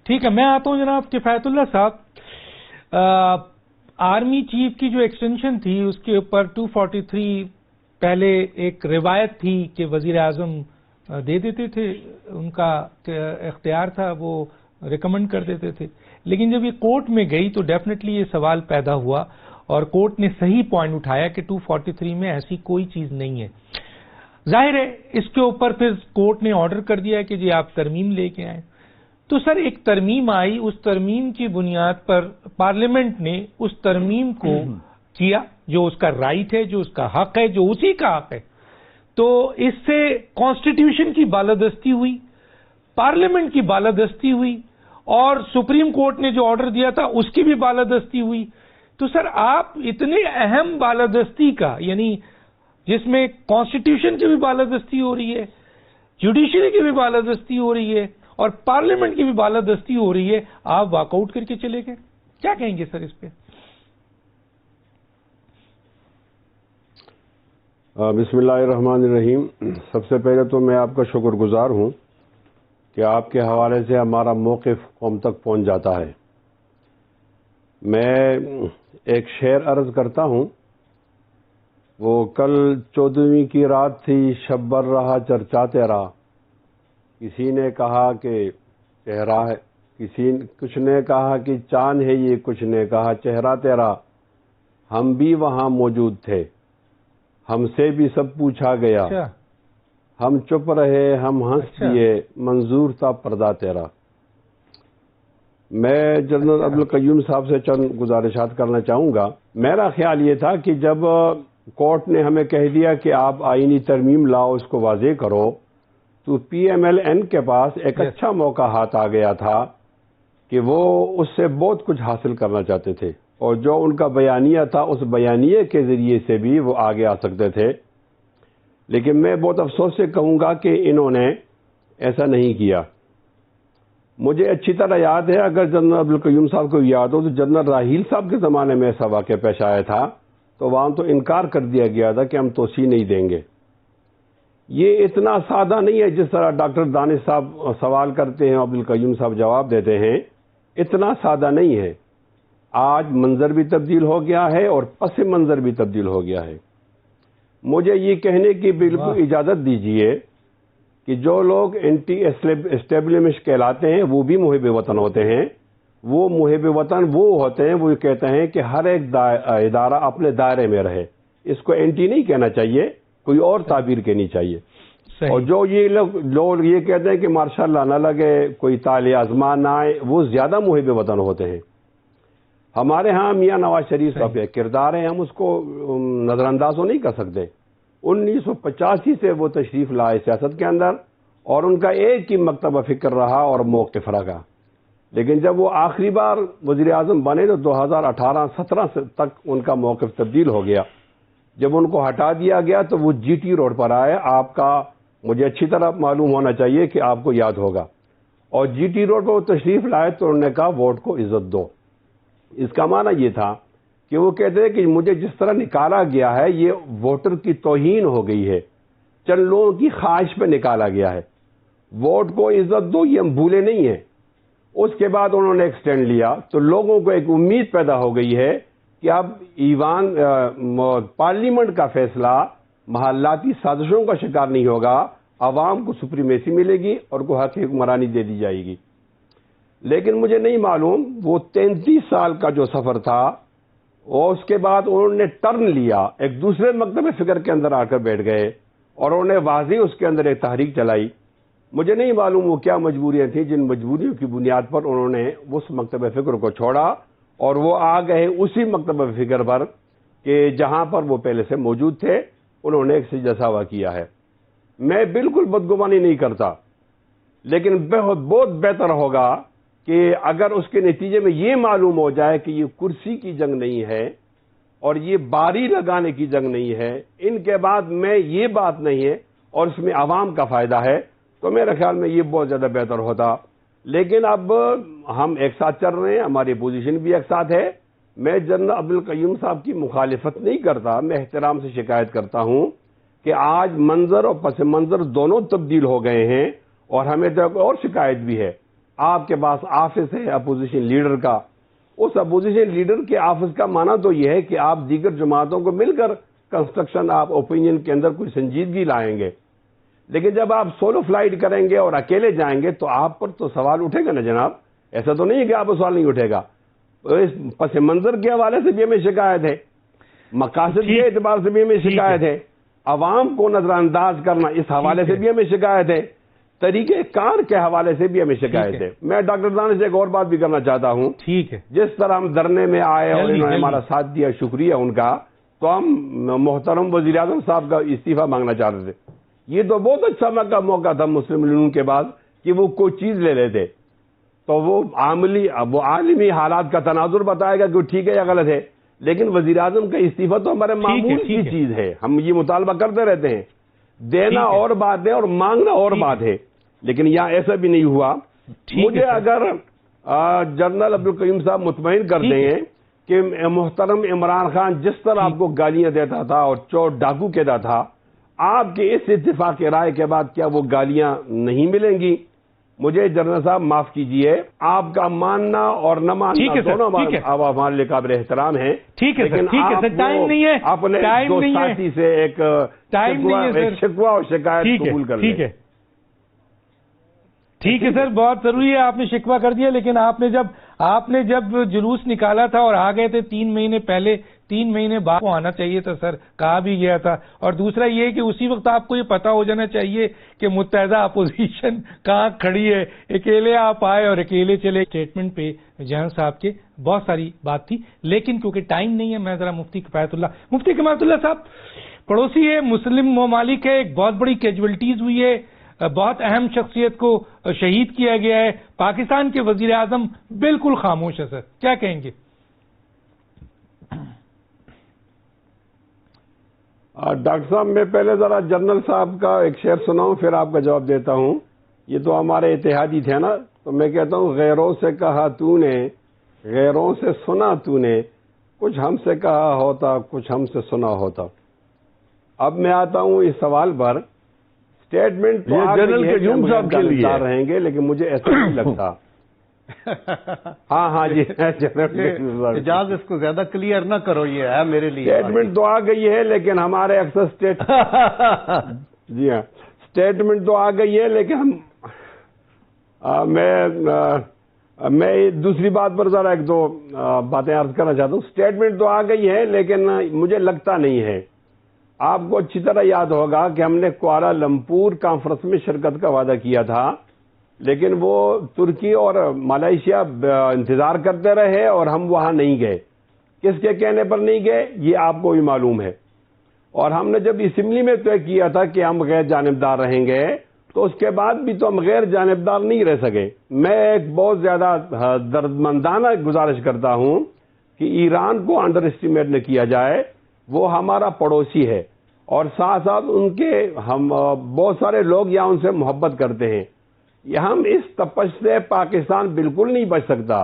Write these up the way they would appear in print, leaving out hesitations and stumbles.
ٹھیک ہے، میں آتا ہوں جناب کفایت اللہ صاحب. آرمی چیف کی جو ایکسٹینشن تھی اس کے اوپر 243 پہلے ایک روایت تھی کہ وزیر اعظم دے دیتے تھے، ان کا اختیار تھا، وہ ریکمنڈ کر دیتے تھے. لیکن جب یہ کورٹ میں گئی تو ڈیفینیٹلی یہ سوال پیدا ہوا اور کورٹ نے صحیح پوائنٹ اٹھایا کہ 243 میں ایسی کوئی چیز نہیں ہے. ظاہر ہے اس کے اوپر پھر کورٹ نے آرڈر کر دیا کہ جی آپ ترمیم لے کے آئیں. تو سر ایک ترمیم آئی، اس ترمیم کی بنیاد پر پارلیمنٹ نے اس ترمیم کو کیا جو اس کا رائٹ ہے، جو اس کا حق ہے، جو اسی کا حق ہے. تو اس سے کانسٹیٹیوشن کی بالادستی ہوئی، پارلیمنٹ کی بالادستی ہوئی، اور سپریم کورٹ نے جو آرڈر دیا تھا اس کی بھی بالادستی ہوئی. تو سر آپ اتنے اہم بالادستی کا، یعنی جس میں کانسٹیٹیوشن کی بھی بالادستی ہو رہی ہے، جوڈیشری کی بھی بالادستی ہو رہی ہے اور پارلیمنٹ کی بھی بالادستی ہو رہی ہے، آپ واک آؤٹ کر کے چلے گئے. کیا کہیں گے سر اس پہ؟ بسم اللہ الرحمن الرحیم. سب سے پہلے تو میں آپ کا شکر گزار ہوں کہ آپ کے حوالے سے ہمارا موقف قوم تک پہنچ جاتا ہے. میں ایک شعر عرض کرتا ہوں. وہ کل 14ویں کی رات تھی، شب بر رہا چرچا تیرا. کسی نے کہا کہ چہرہ ہے، کچھ نے کہا کہ چاند ہے یہ، کچھ نے کہا چہرہ تیرا. ہم بھی وہاں موجود تھے، ہم سے بھی سب پوچھا گیا. ہم چپ رہے، ہم ہنس دیے، منظور تھا پردہ تیرا. میں جنرل عبدالقیوم صاحب سے چند گزارشات کرنا چاہوں گا. میرا خیال یہ تھا کہ جب کورٹ نے ہمیں کہہ دیا کہ آپ آئینی ترمیم لاؤ، اس کو واضح کرو، تو پی ایم ایل این کے پاس ایک اچھا موقع ہاتھ آ گیا تھا کہ وہ اس سے بہت کچھ حاصل کرنا چاہتے تھے، اور جو ان کا بیانیہ تھا اس بیانیے کے ذریعے سے بھی وہ آگے آ سکتے تھے. لیکن میں بہت افسوس سے کہوں گا کہ انہوں نے ایسا نہیں کیا. مجھے اچھی طرح یاد ہے، اگر جنرل عبدالقیوم صاحب کو یاد ہو تو جنرل راحیل صاحب کے زمانے میں ایسا واقعہ پیش آیا تھا تو وہاں تو انکار کر دیا گیا تھا کہ ہم توسیع نہیں دیں گے. یہ اتنا سادہ نہیں ہے جس طرح ڈاکٹر دانش صاحب سوال کرتے ہیں، عبدالقیوم صاحب جواب دیتے ہیں. اتنا سادہ نہیں ہے. آج منظر بھی تبدیل ہو گیا ہے اور پس منظر بھی تبدیل ہو گیا ہے. مجھے یہ کہنے کی بالکل اجازت دیجیے کہ جو لوگ اینٹی اسٹیبلشمنٹ کہلاتے ہیں وہ بھی محب وطن ہوتے ہیں. وہ محب وطن وہ ہوتے ہیں، وہ کہتے ہیں کہ ہر ایک ادارہ اپنے دائرے میں رہے. اس کو اینٹی نہیں کہنا چاہیے، کوئی اور تعبیر کہنی چاہیے. اور جو یہ لوگ یہ کہتے ہیں کہ ماشاء اللہ نہ لگے، کوئی طالع آزمان نہ آئے، وہ زیادہ محب وطن ہوتے ہیں. ہمارے ہاں میاں نواز شریف کا کردار ہے، ہم اس کو نظر انداز نہیں کر سکتے. 1985 سے وہ تشریف لائے سیاست کے اندر اور ان کا ایک ہی مکتبہ فکر رہا اور موقف رکھا. لیکن جب وہ آخری بار وزیر اعظم بنے تو 2018-17 تک ان کا موقف تبدیل ہو گیا. جب ان کو ہٹا دیا گیا تو وہ جی ٹی روڈ پر آئے. آپ کا مجھے اچھی طرح معلوم ہونا چاہیے کہ آپ کو یاد ہوگا. اور جی ٹی روڈ پر وہ تشریف لائے تو انہوں نے کہا ووٹ کو عزت دو. اس کا معنی یہ تھا کہ وہ کہتے ہیں کہ مجھے جس طرح نکالا گیا ہے یہ ووٹر کی توہین ہو گئی ہے، چند لوگوں کی خواہش پہ نکالا گیا ہے. ووٹ کو عزت دو یہ ہم بھولے نہیں ہیں. اس کے بعد انہوں نے ایکسٹینڈ لیا تو لوگوں کو ایک امید پیدا ہو گئی ہے کہ اب ایوان پارلیمنٹ کا فیصلہ محلاتی سازشوں کا شکار نہیں ہوگا، عوام کو سپریمیسی ملے گی اور کو حق حکمرانی دے دی جائے گی. لیکن مجھے نہیں معلوم وہ 33 سال کا جو سفر تھا اور اس کے بعد انہوں نے ٹرن لیا، ایک دوسرے مکتب فکر کے اندر آ کر بیٹھ گئے اور انہوں نے واضح اس کے اندر ایک تحریک چلائی. مجھے نہیں معلوم وہ کیا مجبوریاں تھیں جن مجبوریوں کی بنیاد پر انہوں نے اس مکتب فکر کو چھوڑا اور وہ آ گئے اسی مکتب فکر پر کہ جہاں پر وہ پہلے سے موجود تھے. انہوں نے ایک سجدہ کیا ہے. میں بالکل بدگمانی نہیں کرتا، لیکن بہت بہتر ہوگا کہ اگر اس کے نتیجے میں یہ معلوم ہو جائے کہ یہ کرسی کی جنگ نہیں ہے اور یہ باری لگانے کی جنگ نہیں ہے، ان کے بعد میں یہ بات نہیں ہے اور اس میں عوام کا فائدہ ہے، تو میرے خیال میں یہ بہت زیادہ بہتر ہوتا. لیکن اب ہم ایک ساتھ چل رہے ہیں، ہماری پوزیشن بھی ایک ساتھ ہے. میں جنرل عبدالقیوم صاحب کی مخالفت نہیں کرتا، میں احترام سے شکایت کرتا ہوں کہ آج منظر اور پس منظر دونوں تبدیل ہو گئے ہیں. اور ہمیں تو اور شکایت بھی ہے آپ کے پاس آفس ہے اپوزیشن لیڈر کا، اس اپوزیشن لیڈر کے آفس کا معنی تو یہ ہے کہ آپ دیگر جماعتوں کو مل کر کنسٹرکشن آپ اوپینین کے اندر کوئی سنجیدگی لائیں گے، لیکن جب آپ سولو فلائٹ کریں گے اور اکیلے جائیں گے تو آپ پر تو سوال اٹھے گا نا جناب. ایسا تو نہیں ہے کہ آپ پر سوال نہیں اٹھے گا. اس پس منظر کے حوالے سے بھی ہمیں شکایت ہے، مقاصد کے اعتبار سے بھی ہمیں شکایت ہے، عوام کو نظر انداز کرنا اس حوالے سے بھی ہمیں شکایت ہے، طریقہ کار کے حوالے سے بھی ہمیں شکایت ہے. میں ڈاکٹر دانش سے ایک اور بات بھی کرنا چاہتا ہوں. ٹھیک ہے، جس طرح ہم دھرنے میں آئے اور انہوں نے ہمارا ساتھ دیا، شکریہ ان کا، تو ہم محترم وزیر اعظم صاحب کا استعفیٰ مانگنا چاہتے تھے. یہ تو بہت اچھا موقع تھا مسلم لیگ کے بعد کہ وہ کوئی چیز لے لیتے، تو وہ عالمی حالات کا تناظر بتائے گا کہ ٹھیک ہے یا غلط ہے، لیکن وزیر اعظم کا استعفیٰ تو ہمارے معمول کی چیز ہے، ہم یہ مطالبہ کرتے رہتے ہیں. دینا اور بات ہے اور مانگنا اور بات ہے، لیکن یہاں ایسا بھی نہیں ہوا. مجھے اگر جنرل عبدالقیوم صاحب مطمئن کر دیں کہ محترم عمران خان جس طرح آپ کو گالیاں دیتا تھا اور چور ڈاکو کہتا تھا، آپ کے اس اتفاق رائے کے بعد کیا وہ گالیاں نہیں ملیں گی؟ مجھے جنرل صاحب معاف کیجئے، آپ کا ماننا اور نہ ماننا دونوں ہمارے لیے قابل احترام ہیں، لیکن آپ اپنے دو ساتھی سے ایک شکوہ اور شکایت قبول کر لیں. ٹھیک ہے سر، بہت ضروری ہے، آپ نے شکوہ کر دیا، لیکن آپ نے جب جلوس نکالا تھا اور آ گئے تھے 3 مہینے پہلے، 3 مہینے بعد کو آنا چاہیے تھا سر، کہا بھی گیا تھا. اور دوسرا یہ کہ اسی وقت آپ کو یہ پتا ہو جانا چاہیے کہ متحدہ اپوزیشن کہاں کھڑی ہے. اکیلے آپ آئے اور اکیلے چلے. اسٹیٹمنٹ پہ جہاں صاحب کے بہت ساری بات تھی، لیکن کیونکہ ٹائم نہیں ہے، میں ذرا مفتی کفایت اللہ صاحب پڑوسی ہے، مسلم ممالک ہے، ایک بہت بڑی کیجولٹیز ہوئی ہے، بہت اہم شخصیت کو شہید کیا گیا ہے، پاکستان کے وزیر اعظم بالکل خاموش ہے سر، کیا کہیں گے؟ ڈاکٹر صاحب میں پہلے ذرا جنرل صاحب کا ایک شعر سناؤں پھر آپ کا جواب دیتا ہوں. یہ تو ہمارے اتحادی تھے نا، تو میں کہتا ہوں غیروں سے کہا تو نے، غیروں سے سنا تو نے، کچھ ہم سے کہا ہوتا، کچھ ہم سے سنا ہوتا. اب میں آتا ہوں اس سوال پر. اسٹیٹمنٹ تو جنرل قیوم صاحب کے لیے رہیں گے، لیکن مجھے ایسا نہیں لگتا. ہاں جی، اجازت اس کو زیادہ کلیئر نہ کرو، یہ ہے میرے لیے. اسٹیٹمنٹ تو آ گئی ہے لیکن ہمارے اکثر جی ہاں، اسٹیٹمنٹ تو آ گئی ہے لیکن میں دوسری بات پر ذرا ایک دو باتیں عرض کرنا چاہتا ہوں. اسٹیٹمنٹ تو آ گئی ہے لیکن مجھے لگتا نہیں ہے. آپ کو اچھی طرح یاد ہوگا کہ ہم نے کوالالمپور کانفرنس میں شرکت کا وعدہ کیا تھا، لیکن وہ ترکی اور ملائیشیا انتظار کرتے رہے اور ہم وہاں نہیں گئے. کس کے کہنے پر نہیں گئے یہ آپ کو بھی معلوم ہے. اور ہم نے جب اسمبلی میں طے کیا تھا کہ ہم غیر جانبدار رہیں گے، تو اس کے بعد بھی تو ہم غیر جانبدار نہیں رہ سکے. میں ایک بہت زیادہ دردمندانہ گزارش کرتا ہوں کہ ایران کو انڈر اسٹیمیٹ نہ کیا جائے. وہ ہمارا پڑوسی ہے اور ساتھ ساتھ ان کے ہم بہت سارے لوگ یہاں ان سے محبت کرتے ہیں. ہم اس تپش سے پاکستان بالکل نہیں بچ سکتا.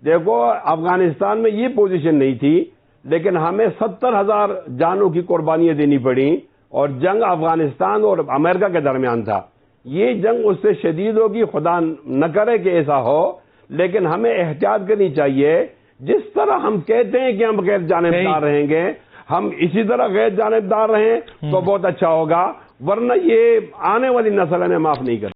دیکھو افغانستان میں یہ پوزیشن نہیں تھی، لیکن ہمیں 70,000 جانوں کی قربانیاں دینی پڑیں اور جنگ افغانستان اور امریکہ کے درمیان تھا. یہ جنگ اس سے شدید ہوگی، خدا نہ کرے کہ ایسا ہو، لیکن ہمیں احتیاط کرنی چاہیے. جس طرح ہم کہتے ہیں کہ ہم غیر جانبدار رہیں گے، ہم اسی طرح غیر جانبدار رہیں تو بہت اچھا ہوگا، ورنہ یہ آنے والی نسل ہمیں معاف نہیں کرتی.